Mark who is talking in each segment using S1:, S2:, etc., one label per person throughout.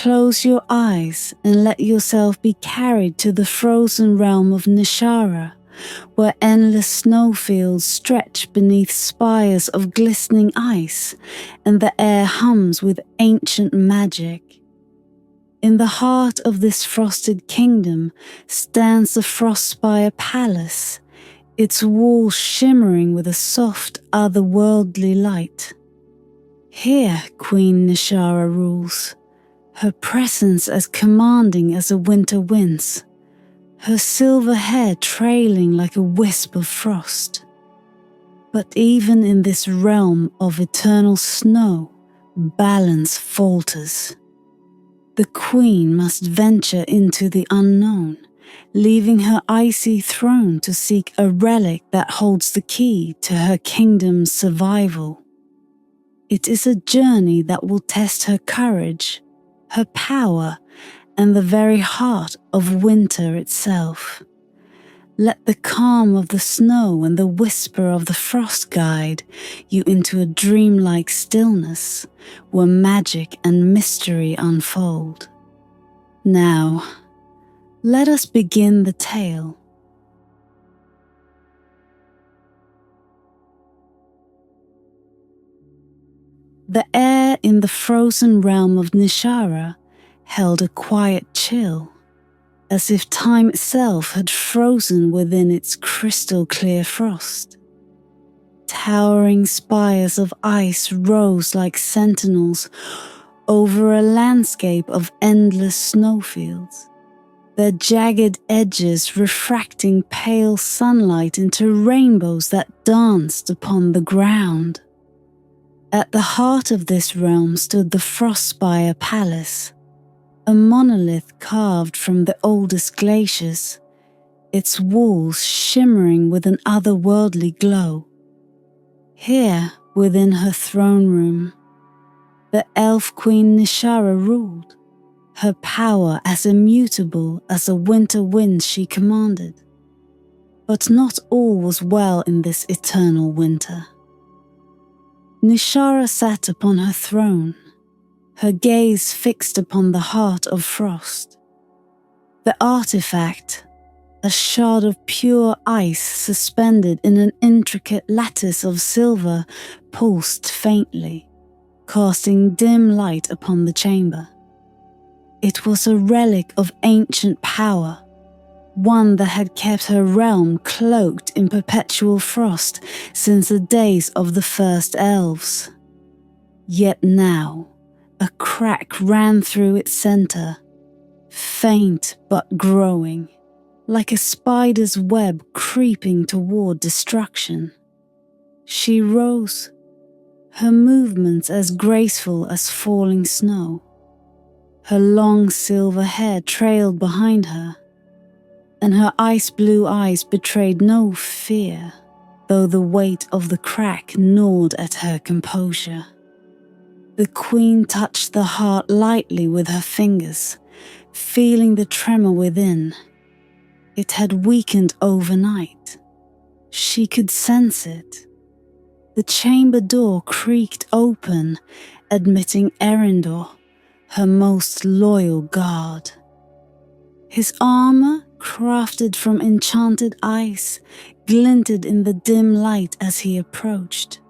S1: Close your eyes and let yourself be carried to the frozen realm of Nishara, where endless snowfields stretch beneath spires of glistening ice, and the air hums with ancient magic. In the heart of this frosted kingdom stands the Frostspire Palace, its walls shimmering with a soft, otherworldly light. Here Queen Nishara rules, her presence as commanding as the winter winds, her silver hair trailing like a wisp of frost. But even in this realm of eternal snow, balance falters. The queen must venture into the unknown, leaving her icy throne to seek a relic that holds the key to her kingdom's survival. It is a journey that will test her courage, her power, and the very heart of winter itself. Let the calm of the snow and the whisper of the frost guide you into a dreamlike stillness where magic and mystery unfold. Now, let us begin the tale. The air in the frozen realm of Nishara held a quiet chill, as if time itself had frozen within its crystal-clear frost. Towering spires of ice rose like sentinels over a landscape of endless snowfields, their jagged edges refracting pale sunlight into rainbows that danced upon the ground. At the heart of this realm stood the Frostspire Palace, a monolith carved from the oldest glaciers, its walls shimmering with an otherworldly glow. Here, within her throne room, the elf queen Nishara ruled, her power as immutable as the winter winds she commanded. But not all was well in this eternal winter. Nishara sat upon her throne, her gaze fixed upon the heart of frost. The artifact, a shard of pure ice suspended in an intricate lattice of silver, pulsed faintly, casting dim light upon the chamber. It was a relic of ancient power, one that had kept her realm cloaked in perpetual frost since the days of the first elves. Yet now, a crack ran through its center, faint but growing, like a spider's web creeping toward destruction. She rose, her movements as graceful as falling snow. Her long silver hair trailed behind her, and her ice-blue eyes betrayed no fear, though the weight of the crack gnawed at her composure. The queen touched the heart lightly with her fingers, feeling the tremor within. It had weakened overnight. She could sense it. The chamber door creaked open, admitting Erindor, her most loyal guard. His armor, crafted from enchanted ice, glinted in the dim light as he approached.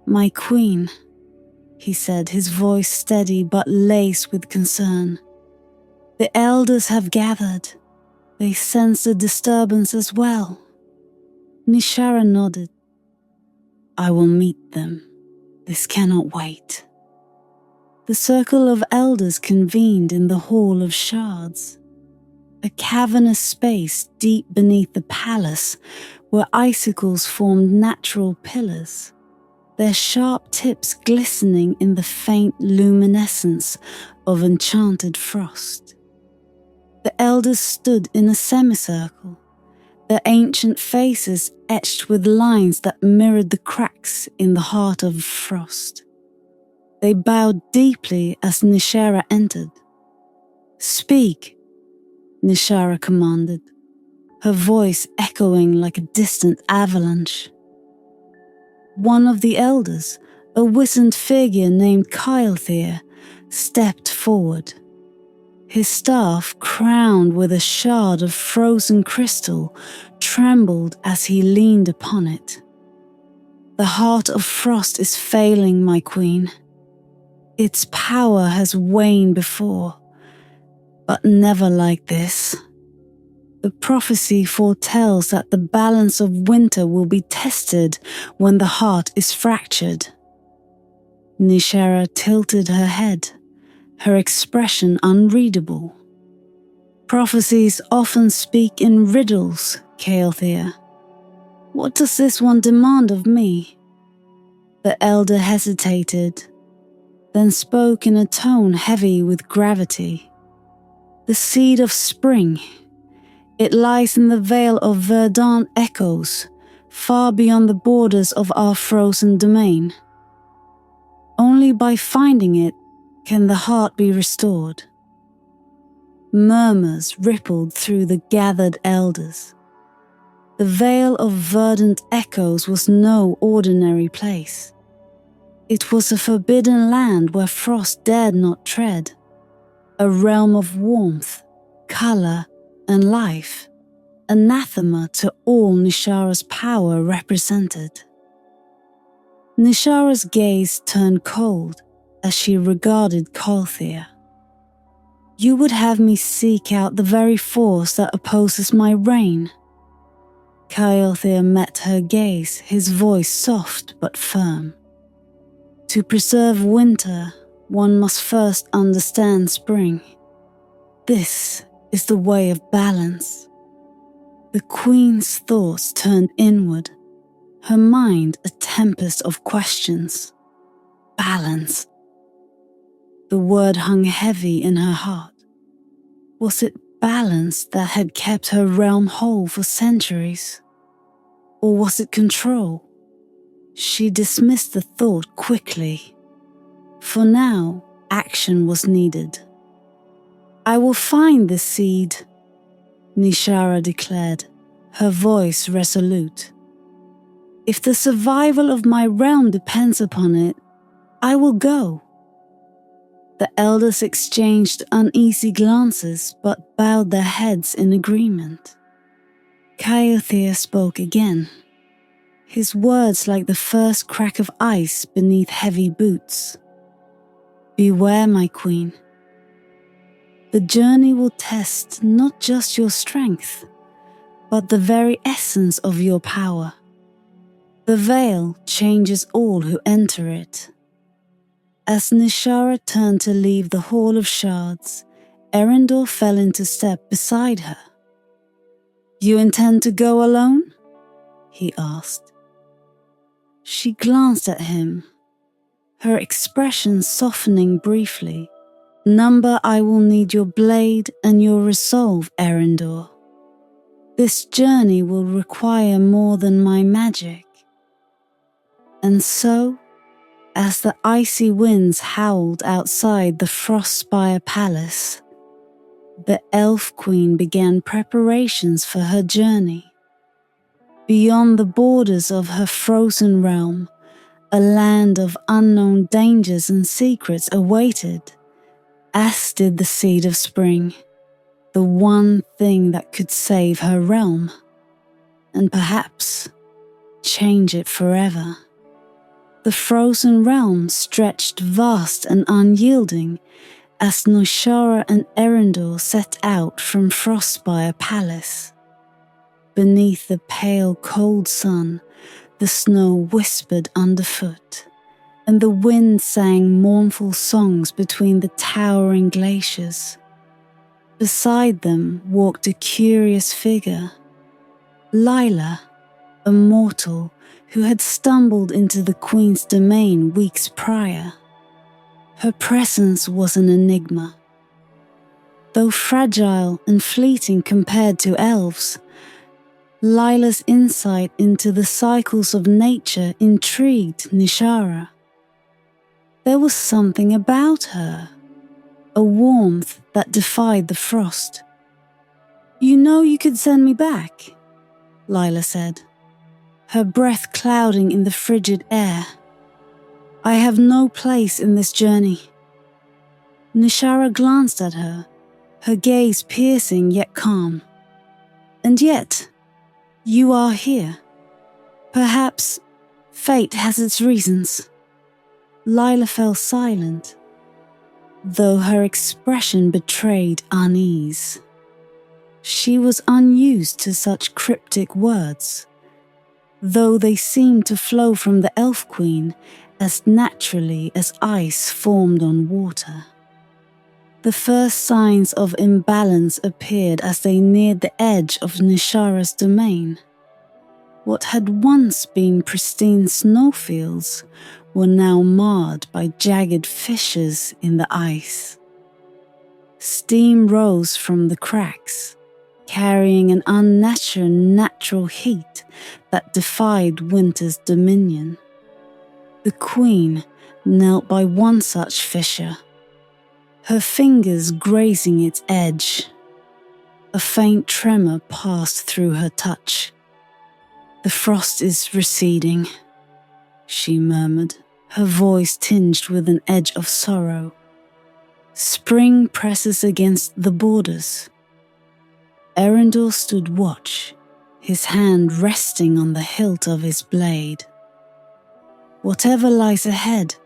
S1: "My queen," he said, his voice steady but laced with concern. "The elders have gathered. They sense the disturbance as well." Nishara nodded. "I will meet them. This cannot wait." The circle of elders convened in the Hall of Shards, a cavernous space deep beneath the palace where icicles formed natural pillars, their sharp tips glistening in the faint luminescence of enchanted frost. The elders stood in a semicircle, their ancient faces etched with lines that mirrored the cracks in the heart of frost. They bowed deeply as Nishara entered. "Speak," Nishara commanded, her voice echoing like a distant avalanche. One of the elders, a wizened figure named Kylethir, stepped forward. His staff, crowned with a shard of frozen crystal, trembled as he leaned upon it. The heart of frost is failing, my queen. Its power has waned before, but never like this. The prophecy foretells that the balance of winter will be tested when the heart is fractured. Nishara tilted her head, her expression unreadable. Prophecies often speak in riddles, Caelthea. What does this one demand of me? The elder hesitated, then spoke in a tone heavy with gravity. The seed of spring. It lies in the vale of verdant echoes, far beyond the borders of our frozen domain. Only by finding it can the heart be restored. Murmurs rippled through the gathered elders. The vale of verdant echoes was no ordinary place. It was a forbidden land where frost dared not tread, a realm of warmth, colour, and life, anathema to all Nishara's power represented. Nishara's gaze turned cold as she regarded Caelthea. You would have me seek out the very force that opposes my reign. Caelthea met her gaze, his voice soft but firm. To preserve winter, one must first understand spring. This is the way of balance. The queen's thoughts turned inward, her mind a tempest of questions. Balance. The word hung heavy in her heart. Was it balance that had kept her realm whole for centuries? Or was it control? She dismissed the thought quickly. For now, action was needed. I will find this seed, Nishara declared, her voice resolute. If the survival of my realm depends upon it, I will go. The elders exchanged uneasy glances but bowed their heads in agreement. Caelthea spoke again, his words like the first crack of ice beneath heavy boots. Beware, my queen. The journey will test not just your strength, but the very essence of your power. The veil changes all who enter it. As Nishara turned to leave the Hall of Shards, Erendor fell into step beside her. You intend to go alone? He asked. She glanced at him, her expression softening briefly. Number, I will need your blade and your resolve, Erendor. This journey will require more than my magic. And so, as the icy winds howled outside the Frostspire Palace, the Elf Queen began preparations for her journey. Beyond the borders of her frozen realm, a land of unknown dangers and secrets awaited, as did the seed of spring, the one thing that could save her realm, and perhaps change it forever. The frozen realm stretched vast and unyielding as Nishara and Erendor set out from Frostspire Palace. Beneath the pale cold sun, the snow whispered underfoot, and the wind sang mournful songs between the towering glaciers. Beside them walked a curious figure, Lila, a mortal who had stumbled into the queen's domain weeks prior. Her presence was an enigma. Though fragile and fleeting compared to elves, Lila's insight into the cycles of nature intrigued Nishara. There was something about her, a warmth that defied the frost. You know you could send me back, Lila said, her breath clouding in the frigid air. I have no place in this journey. Nishara glanced at her, her gaze piercing yet calm. And yet, you are here. Perhaps fate has its reasons. Lila fell silent, though her expression betrayed unease. She was unused to such cryptic words, though they seemed to flow from the Elf Queen as naturally as ice formed on water. The first signs of imbalance appeared as they neared the edge of Nishara's domain. What had once been pristine snowfields were now marred by jagged fissures in the ice. Steam rose from the cracks, carrying an unnatural heat that defied winter's dominion. The queen knelt by one such fissure, her fingers grazing its edge. A faint tremor passed through her touch. "The frost is receding," she murmured, her voice tinged with an edge of sorrow. "Spring presses against the borders." Erendor stood watch, his hand resting on the hilt of his blade. "Whatever lies ahead,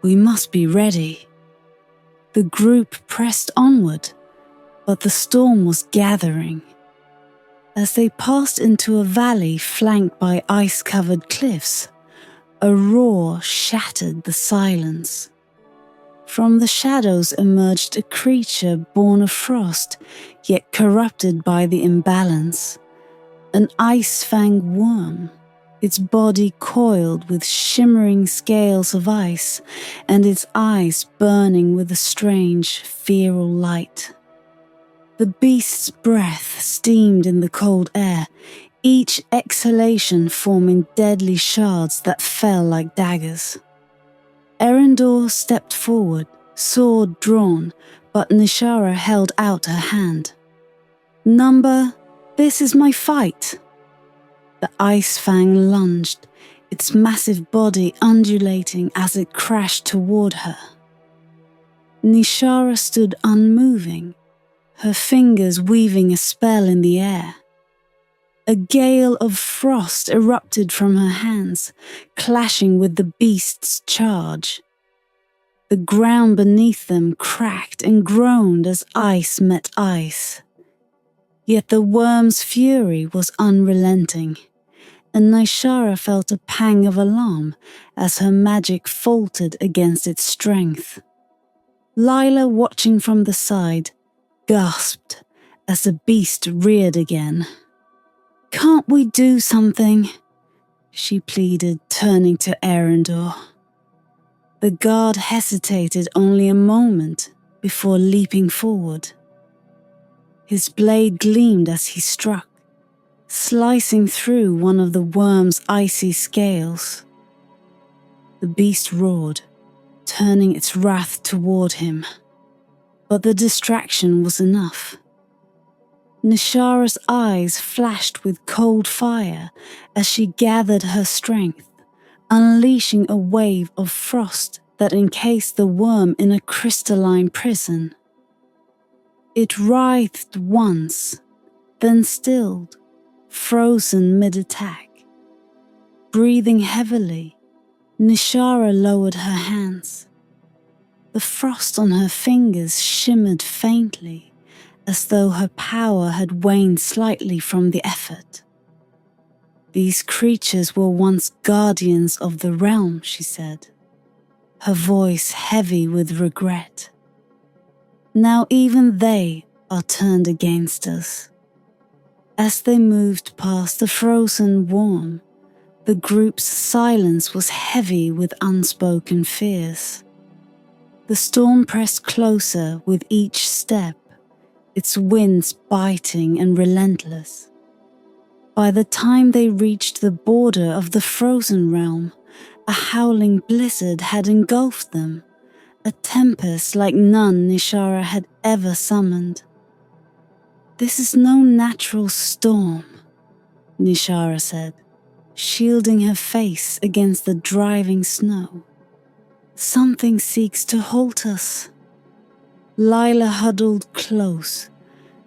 S1: we must be ready." The group pressed onward, but the storm was gathering. As they passed into a valley flanked by ice-covered cliffs, a roar shattered the silence. From the shadows emerged a creature born of frost, yet corrupted by the imbalance. An ice-fanged worm, its body coiled with shimmering scales of ice, and its eyes burning with a strange, feral light. The beast's breath steamed in the cold air, each exhalation forming deadly shards that fell like daggers. Erendor stepped forward, sword drawn, but Nishara held out her hand. "Number, this is my fight." The ice fang lunged, its massive body undulating as it crashed toward her. Nishara stood unmoving, her fingers weaving a spell in the air. A gale of frost erupted from her hands, clashing with the beast's charge. The ground beneath them cracked and groaned as ice met ice. Yet the worm's fury was unrelenting, and Nishara felt a pang of alarm as her magic faltered against its strength. Lila, watching from the side, gasped as the beast reared again. "Can't we do something?" she pleaded, turning to Erendor. The guard hesitated only a moment before leaping forward. His blade gleamed as he struck, slicing through one of the worm's icy scales. The beast roared, turning its wrath toward him, but the distraction was enough. Nishara's eyes flashed with cold fire as she gathered her strength, unleashing a wave of frost that encased the worm in a crystalline prison. It writhed once, then stilled, frozen mid-attack. Breathing heavily, Nishara lowered her hands. The frost on her fingers shimmered faintly, as though her power had waned slightly from the effort. "These creatures were once guardians of the realm," she said, her voice heavy with regret. "Now even they are turned against us." As they moved past the frozen worm, the group's silence was heavy with unspoken fears. The storm pressed closer with each step, its winds biting and relentless. By the time they reached the border of the frozen realm, a howling blizzard had engulfed them, a tempest like none Nishara had ever summoned. "This is no natural storm," Nishara said, shielding her face against the driving snow. "Something seeks to halt us." Lila huddled close,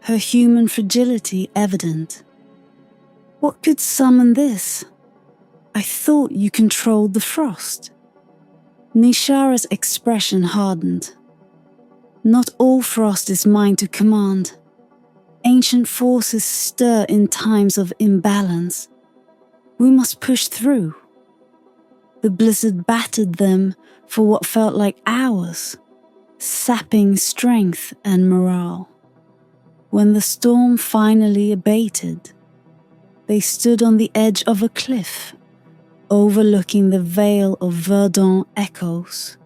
S1: her human fragility evident. What could summon this? I thought you controlled the frost. Nishara's expression hardened. Not all frost is mine to command. Ancient forces stir in times of imbalance. We must push through. The blizzard battered them for what felt like hours, sapping strength and morale. When the storm finally abated, they stood on the edge of a cliff, overlooking the Vale of Verdant echoes.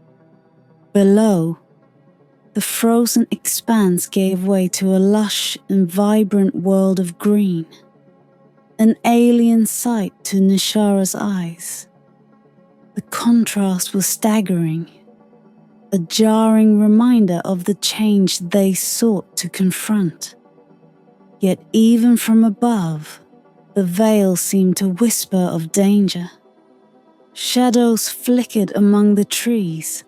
S1: Below, the frozen expanse gave way to a lush and vibrant world of green, an alien sight to Nishara's eyes. The contrast was staggering, a jarring reminder of the change they sought to confront. Yet even from above, the veil seemed to whisper of danger. Shadows flickered among the trees,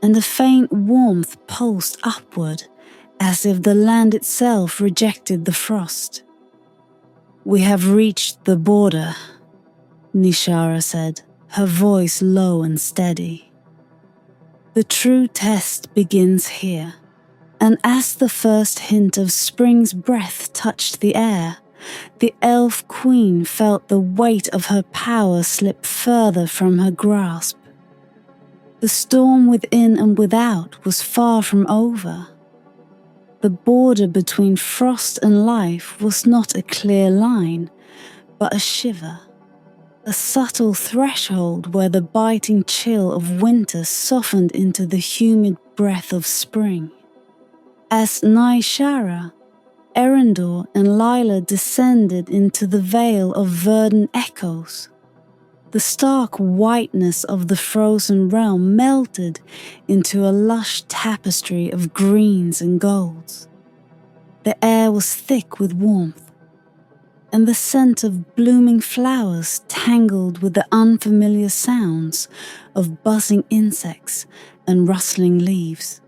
S1: and a faint warmth pulsed upward, as if the land itself rejected the frost. We have reached the border, Nishara said, her voice low and steady. The true test begins here, and as the first hint of spring's breath touched the air, the elf queen felt the weight of her power slip further from her grasp. The storm within and without was far from over. The border between frost and life was not a clear line, but a shiver, a subtle threshold where the biting chill of winter softened into the humid breath of spring. As Nishara, Erendor and Lila descended into the Vale of Verdant echoes, the stark whiteness of the frozen realm melted into a lush tapestry of greens and golds. The air was thick with warmth, and the scent of blooming flowers tangled with the unfamiliar sounds of buzzing insects and rustling leaves.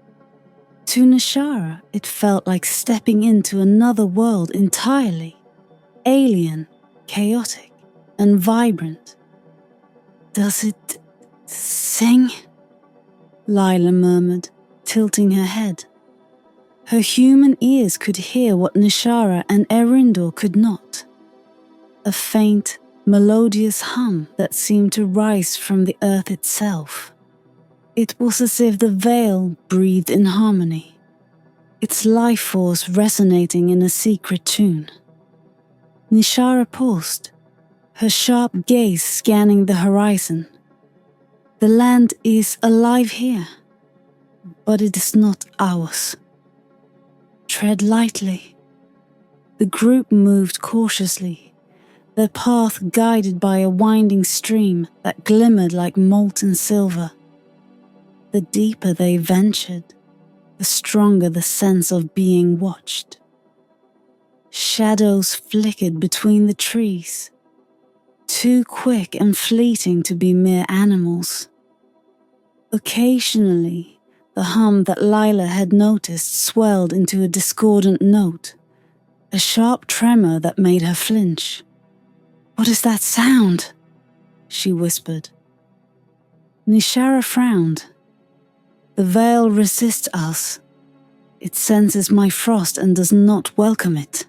S1: To Nishara, it felt like stepping into another world entirely, alien, chaotic, and vibrant. Does it sing? Lila murmured, tilting her head. Her human ears could hear what Nishara and Erindor could not. A faint, melodious hum that seemed to rise from the earth itself. It was as if the veil breathed in harmony, its life force resonating in a secret tune. Nishara paused, her sharp gaze scanning the horizon. The land is alive here, but it is not ours. Tread lightly. The group moved cautiously, their path guided by a winding stream that glimmered like molten silver. The deeper they ventured, the stronger the sense of being watched. Shadows flickered between the trees, too quick and fleeting to be mere animals. Occasionally, the hum that Lila had noticed swelled into a discordant note, a sharp tremor that made her flinch. "What is that sound?" she whispered. Nishara frowned. "The veil resists us. It senses my frost and does not welcome it."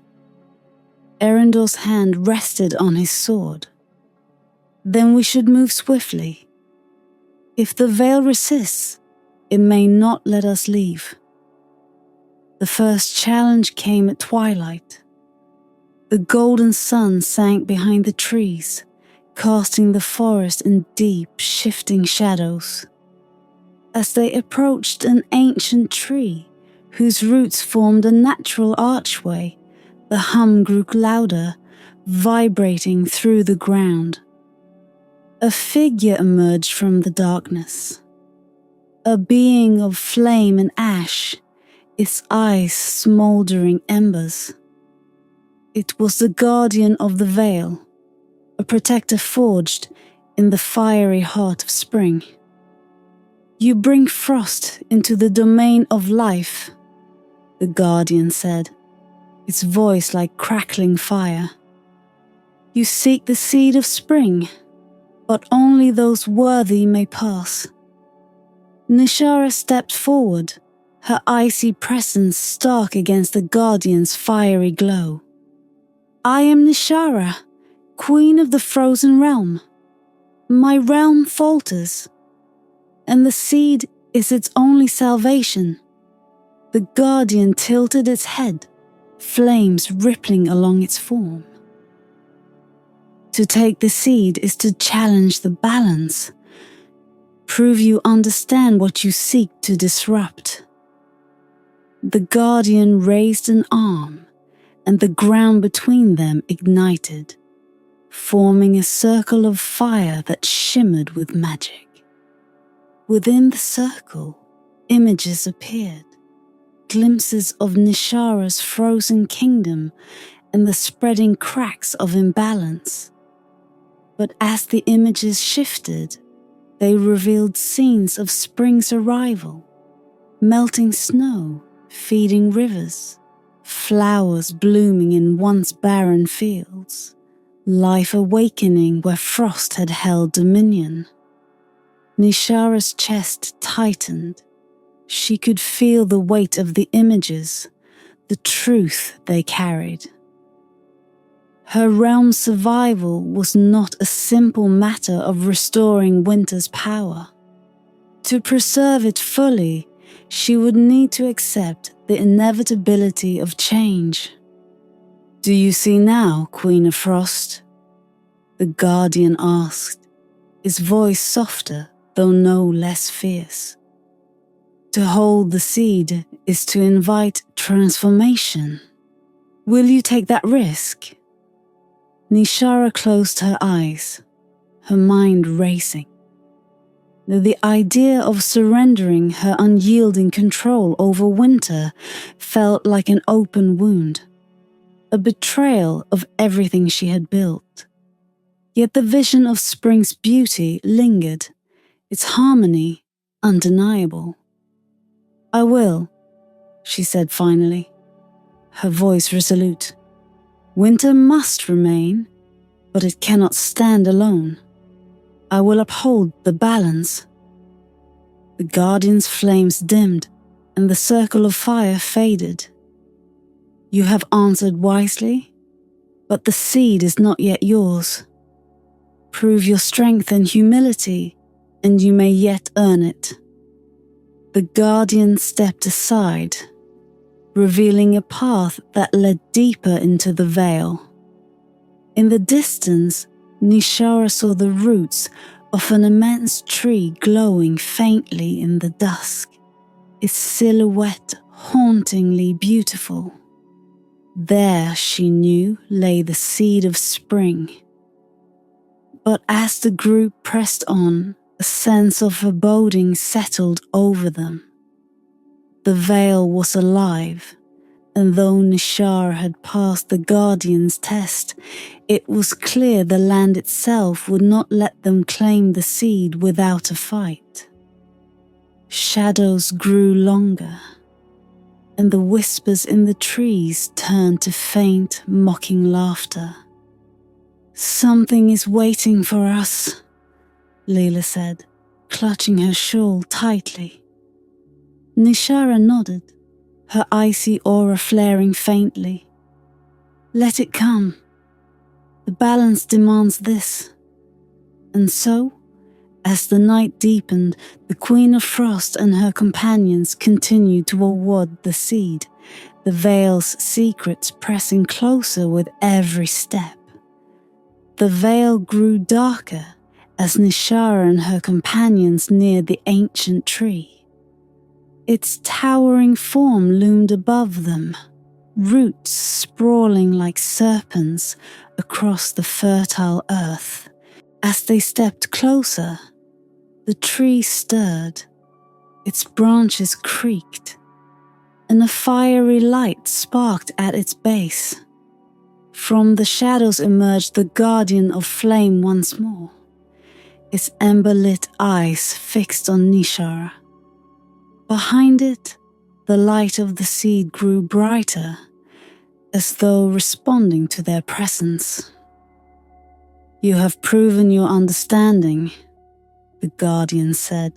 S1: Erendor's hand rested on his sword. "Then we should move swiftly. If the veil resists, it may not let us leave." The first challenge came at twilight. The golden sun sank behind the trees, casting the forest in deep, shifting shadows. As they approached an ancient tree, whose roots formed a natural archway, the hum grew louder, vibrating through the ground. A figure emerged from the darkness. A being of flame and ash, its eyes smouldering embers. It was the guardian of the veil, a protector forged in the fiery heart of spring. "You bring frost into the domain of life," the guardian said, its voice like crackling fire. You seek the seed of spring, but only those worthy may pass. Nishara stepped forward, her icy presence stark against the guardian's fiery glow. I am Nishara, queen of the frozen realm. My realm falters, and the seed is its only salvation. The guardian tilted its head, flames rippling along its form. To take the seed is to challenge the balance, prove you understand what you seek to disrupt. The guardian raised an arm, and the ground between them ignited, forming a circle of fire that shimmered with magic. Within the circle, images appeared, glimpses of Nishara's frozen kingdom and the spreading cracks of imbalance. But as the images shifted, they revealed scenes of spring's arrival, melting snow, feeding rivers, flowers blooming in once barren fields, life awakening where frost had held dominion. Nishara's chest tightened. She could feel the weight of the images, the truth they carried. Her realm's survival was not a simple matter of restoring winter's power. To preserve it fully, she would need to accept the inevitability of change. Do you see now, Queen of Frost? The guardian asked, his voice softer, though no less fierce. To hold the seed is to invite transformation. Will you take that risk? Nishara closed her eyes, her mind racing. The idea of surrendering her unyielding control over winter felt like an open wound, a betrayal of everything she had built. Yet the vision of spring's beauty lingered, its harmony undeniable. I will, she said finally, her voice resolute. Winter must remain, but it cannot stand alone. I will uphold the balance. The guardian's flames dimmed, and the circle of fire faded. You have answered wisely, but the seed is not yet yours. Prove your strength and humility, and you may yet earn it. The guardian stepped aside, revealing a path that led deeper into the veil. In the distance, Nishara saw the roots of an immense tree glowing faintly in the dusk, its silhouette hauntingly beautiful. There, she knew, lay the seed of spring. But as the group pressed on, a sense of foreboding settled over them. The veil was alive, and though Nishara had passed the guardian's test, it was clear the land itself would not let them claim the seed without a fight. Shadows grew longer, and the whispers in the trees turned to faint, mocking laughter. Something is waiting for us, Leela said, clutching her shawl tightly. Nishara nodded, her icy aura flaring faintly. Let it come. The balance demands this. And so, as the night deepened, the Queen of Frost and her companions continued to award the seed, the veil's secrets pressing closer with every step. The veil grew darker as Nishara and her companions neared the ancient tree. Its towering form loomed above them, roots sprawling like serpents across the fertile earth. As they stepped closer, the tree stirred, its branches creaked, and a fiery light sparked at its base. From the shadows emerged the guardian of flame once more, its ember-lit eyes fixed on Nishara. Behind it, The light of the seed grew brighter, as though responding to their presence. "You have proven your understanding," the guardian said,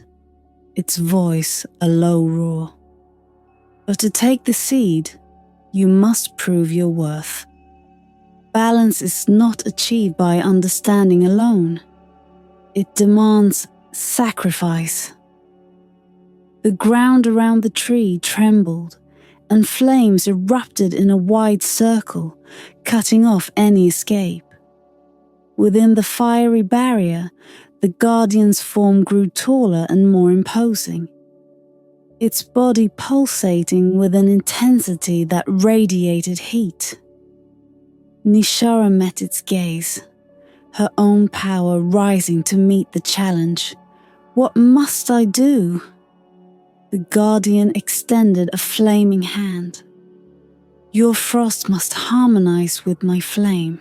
S1: its voice a low roar. "But to take the seed, you must prove your worth. Balance is not achieved by understanding alone. It demands sacrifice." The ground around the tree trembled, and flames erupted in a wide circle, cutting off any escape. Within the fiery barrier, the guardian's form grew taller and more imposing, its body pulsating with an intensity that radiated heat. Nishara met its gaze, her own power rising to meet the challenge. "What must I do?" The guardian extended a flaming hand. "Your frost must harmonize with my flame.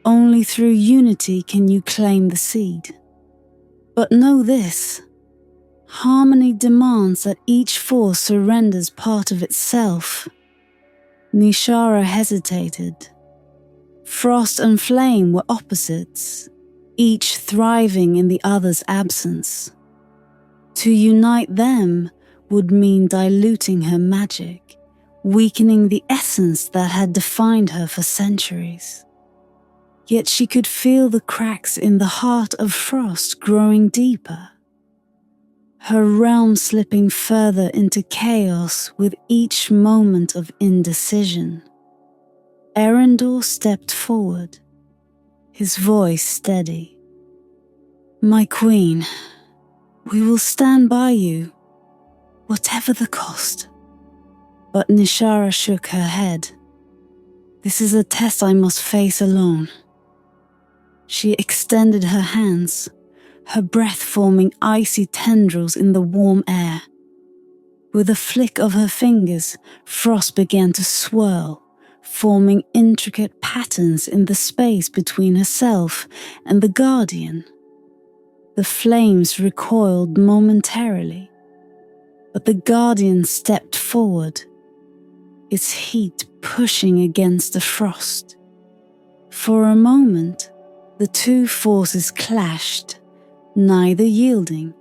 S1: Only through unity can you claim the seed. But know this: harmony demands that each force surrenders part of itself." Nishara hesitated. Frost and flame were opposites, each thriving in the other's absence. To unite them would mean diluting her magic, weakening the essence that had defined her for centuries. Yet she could feel the cracks in the heart of Frost growing deeper, her realm slipping further into chaos with each moment of indecision. Erendor stepped forward, his voice steady. "My queen, we will stand by you, whatever the cost." But Nishara shook her head. "This is a test I must face alone." She extended her hands, her breath forming icy tendrils in the warm air. With a flick of her fingers, frost began to swirl, forming intricate patterns in the space between herself and the guardian. The flames recoiled momentarily, but the guardian stepped forward, its heat pushing against the frost. For a moment, the two forces clashed, neither yielding.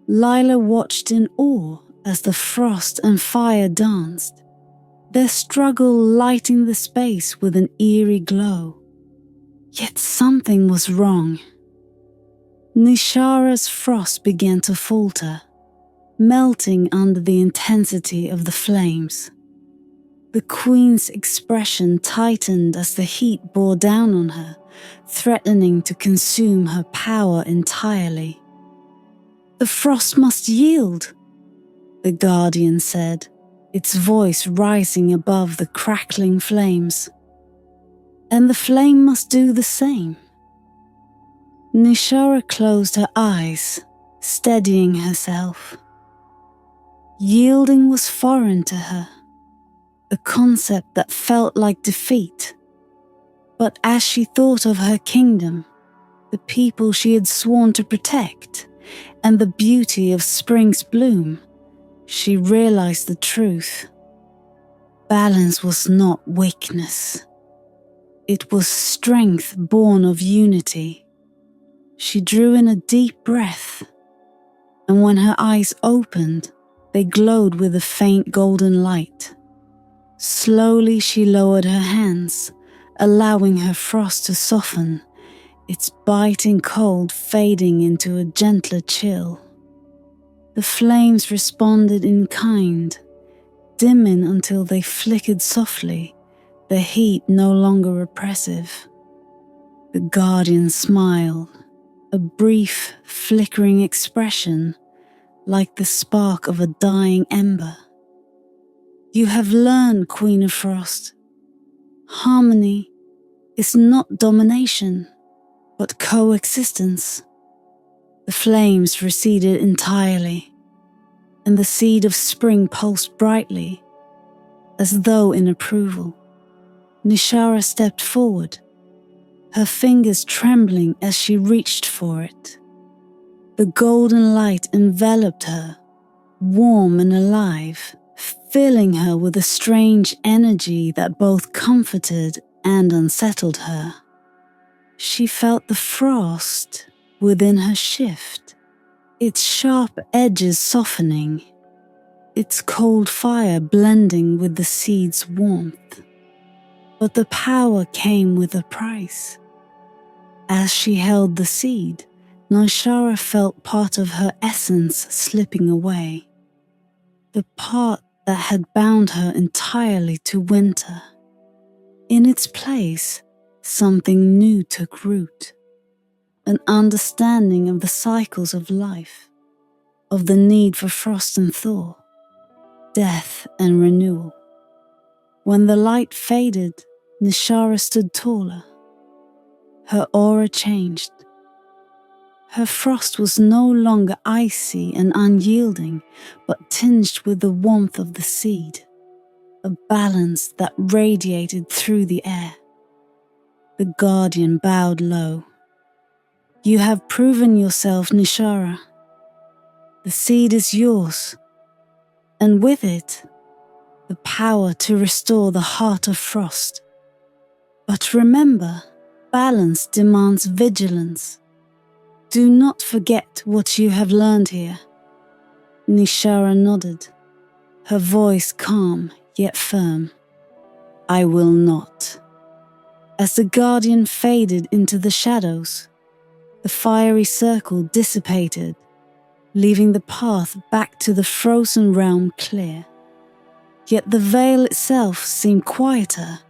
S1: Lila watched in awe as the frost and fire danced, their struggle lighting the space with an eerie glow. Yet something was wrong. Nishara's frost began to falter, melting under the intensity of the flames. The queen's expression tightened as the heat bore down on her, threatening to consume her power entirely. "The frost must yield," the guardian said, its voice rising above the crackling flames. "And the flame must do the same." Nishara closed her eyes, steadying herself. Yielding was foreign to her, a concept that felt like defeat. But as she thought of her kingdom, the people she had sworn to protect, and the beauty of spring's bloom, she realized the truth. Balance was not weakness. It was strength born of unity. She drew in a deep breath, and when her eyes opened, they glowed with a faint golden light. Slowly she lowered her hands, allowing her frost to soften, its biting cold fading into a gentler chill. The flames responded in kind, dimming until they flickered softly, the heat no longer oppressive. The guardian smiled, a brief, flickering expression, like the spark of a dying ember. "You have learned, Queen of Frost. Harmony is not domination, but coexistence." The flames receded entirely, and the seed of spring pulsed brightly, as though in approval. Nishara stepped forward, her fingers trembling as she reached for it. The golden light enveloped her, warm and alive, filling her with a strange energy that both comforted and unsettled her. She felt the frost within her shift, its sharp edges softening, its cold fire blending with the seed's warmth. But the power came with a price. As she held the seed, Nishara felt part of her essence slipping away, the part that had bound her entirely to winter. In its place, something new took root, an understanding of the cycles of life, of the need for frost and thaw, death and renewal. When the light faded, Nishara stood taller. Her aura changed. Her frost was no longer icy and unyielding, but tinged with the warmth of the seed, a balance that radiated through the air. The guardian bowed low. "You have proven yourself, Nishara. The seed is yours, and with it, the power to restore the heart of frost. But remember, balance demands vigilance. Do not forget what you have learned here." Nishara nodded, her voice calm yet firm. "I will not." As the guardian faded into the shadows, the fiery circle dissipated, leaving the path back to the frozen realm clear. Yet the veil itself seemed quieter,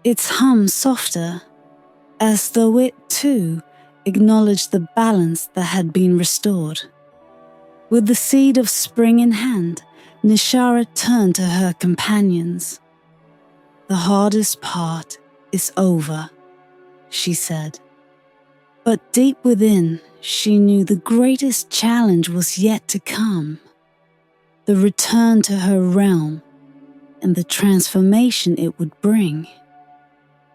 S1: its hum softer, as though it too acknowledged the balance that had been restored. With the seed of spring in hand, Nishara turned to her companions. "The hardest part is over," she said. But deep within, she knew the greatest challenge was yet to come. The return to her realm and the transformation it would bring.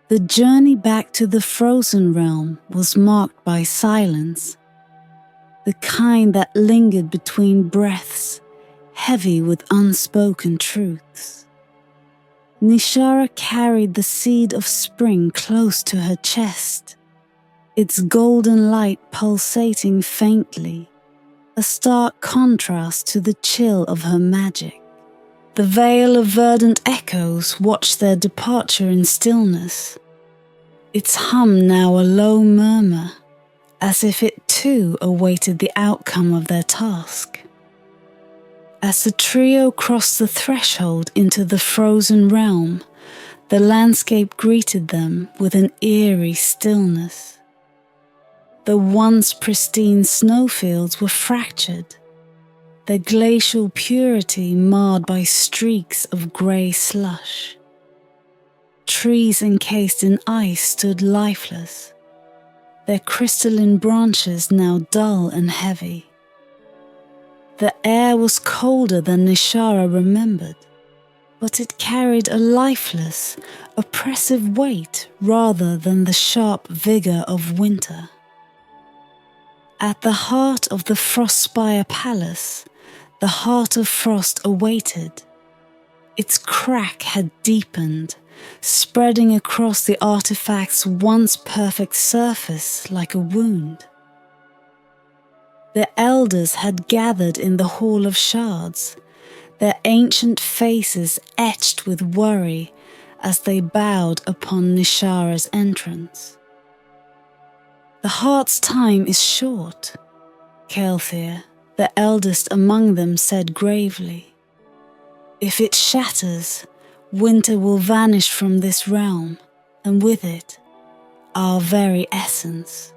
S1: The journey back to the frozen realm was marked by silence, the kind that lingered between breaths, heavy with unspoken truths. Nishara carried the seed of spring close to her chest, its golden light pulsating faintly, a stark contrast to the chill of her magic. The veil of verdant echoes watched their departure in stillness, its hum now a low murmur, as if it too awaited the outcome of their task. As the trio crossed the threshold into the frozen realm, the landscape greeted them with an eerie stillness. The once pristine snowfields were fractured, their glacial purity marred by streaks of grey slush. Trees encased in ice stood lifeless, their crystalline branches now dull and heavy. The air was colder than Nishara remembered, but it carried a lifeless, oppressive weight rather than the sharp vigour of winter. At the heart of the Frostspire Palace, the heart of frost awaited. Its crack had deepened, spreading across the artifact's once perfect surface like a wound. The elders had gathered in the Hall of Shards, their ancient faces etched with worry as they bowed upon Nishara's entrance. "The heart's time is short," Kelthir, the eldest among them, said gravely. "If it shatters, winter will vanish from this realm, and with it, our very essence."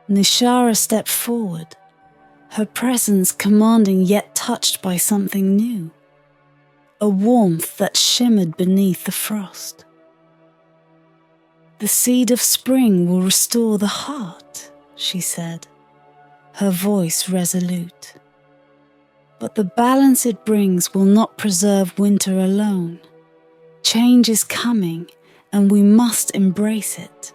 S1: Nishara stepped forward, her presence commanding yet touched by something new, a warmth that shimmered beneath the frost. "The seed of spring will restore the heart," she said, her voice resolute. "But the balance it brings will not preserve winter alone. Change is coming, and we must embrace it."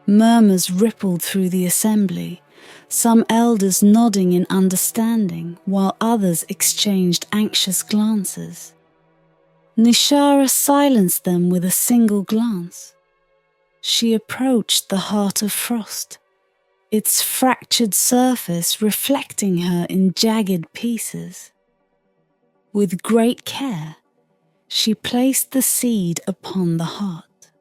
S1: Murmurs rippled through the assembly, some elders nodding in understanding while others exchanged anxious glances. Nishara silenced them with a single glance. She approached the heart of frost, its fractured surface reflecting her in jagged pieces. With great care, she placed the seed upon the heart.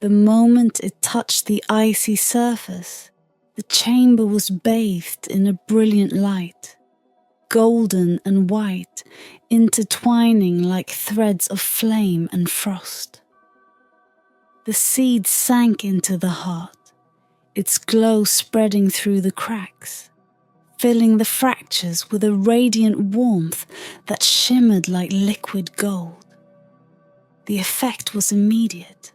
S1: The moment it touched the icy surface, the chamber was bathed in a brilliant light, golden and white, intertwining like threads of flame and frost. The seed sank into the heart, its glow spreading through the cracks, filling the fractures with a radiant warmth that shimmered like liquid gold. The effect was immediate.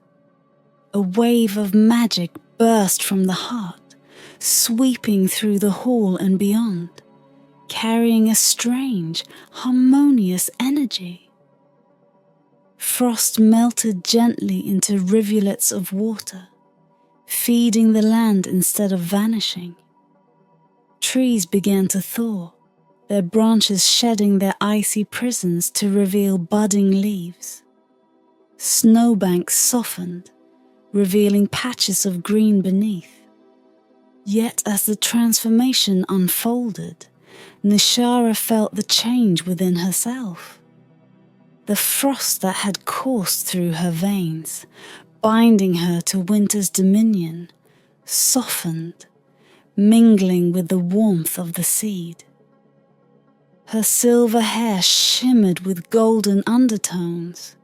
S1: A wave of magic burst from the heart, sweeping through the hall and beyond, carrying a strange, harmonious energy. Frost melted gently into rivulets of water, feeding the land instead of vanishing. Trees began to thaw, their branches shedding their icy prisons to reveal budding leaves. Snowbanks softened, revealing patches of green beneath. Yet as the transformation unfolded, Nishara felt the change within herself. The frost that had coursed through her veins, binding her to winter's dominion, softened, mingling with the warmth of the seed. Her silver hair shimmered with golden undertones,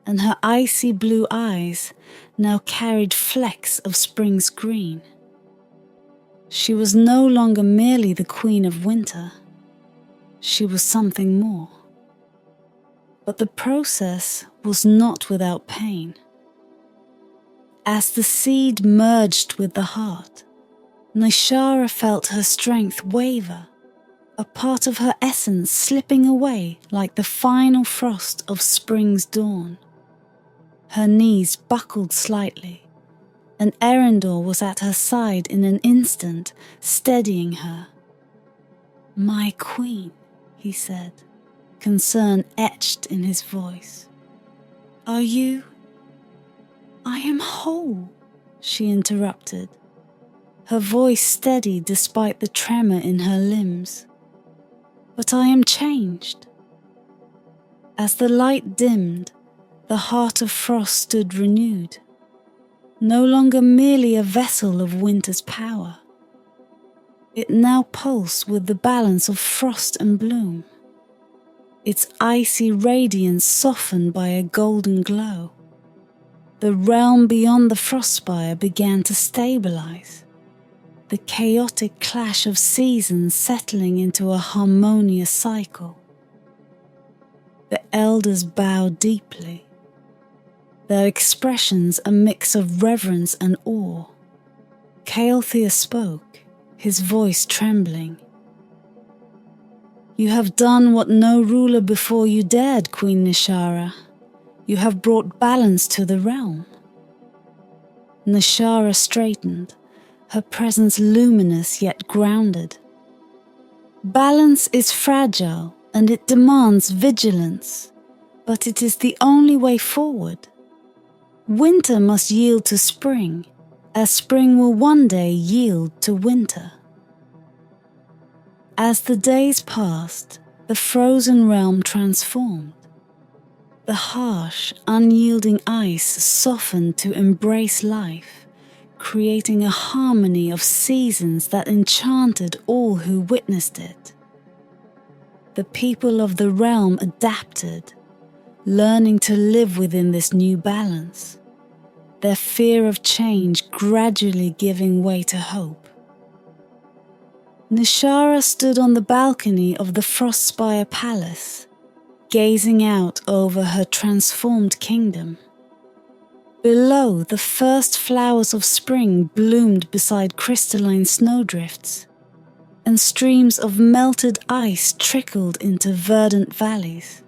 S1: and her icy blue eyes now carried flecks of spring's green. She was no longer merely the queen of winter. She was something more. But the process was not without pain. As the seed merged with the heart, Nishara felt her strength waver, a part of her essence slipping away like the final frost of spring's dawn. Her knees buckled slightly, and Erendor was at her side in an instant, steadying her. "My queen," he said, concern etched in his voice. "Are you—" "I am whole," she interrupted, her voice steady despite the tremor in her limbs. "But I am changed." As the light dimmed, the heart of frost stood renewed, no longer merely a vessel of winter's power. It now pulsed with the balance of frost and bloom, its icy radiance softened by a golden glow. The realm beyond the frostspire began to stabilize, the chaotic clash of seasons settling into a harmonious cycle. The elders bowed deeply, their expressions a mix of reverence and awe. Caelthea spoke, his voice trembling. "You have done what no ruler before you dared, Queen Nishara. You have brought balance to the realm." Nishara straightened, her presence luminous yet grounded. "Balance is fragile and it demands vigilance, but it is the only way forward. Winter must yield to spring, as spring will one day yield to winter." As the days passed, the frozen realm transformed. The harsh, unyielding ice softened to embrace life, creating a harmony of seasons that enchanted all who witnessed it. The people of the realm adapted, learning to live within this new balance, their fear of change gradually giving way to hope. Nishara stood on the balcony of the Frostspire Palace, gazing out over her transformed kingdom. Below, the first flowers of spring bloomed beside crystalline snowdrifts, and streams of melted ice trickled into verdant valleys.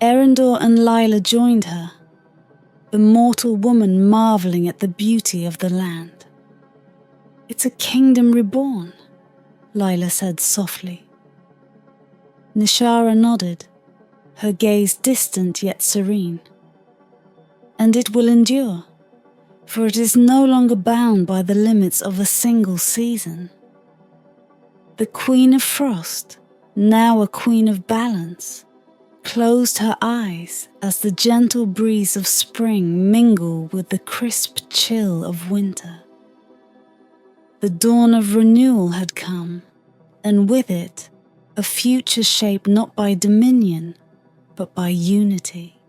S1: Erendor and Lila joined her, the mortal woman marveling at the beauty of the land. It's a kingdom reborn, Lila said softly. Nishara nodded, her gaze distant yet serene. And it will endure, for it is no longer bound by the limits of a single season. The Queen of Frost, now a queen of balance, closed her eyes as the gentle breeze of spring mingled with the crisp chill of winter. The dawn of renewal had come, and with it, a future shaped not by dominion, but by unity.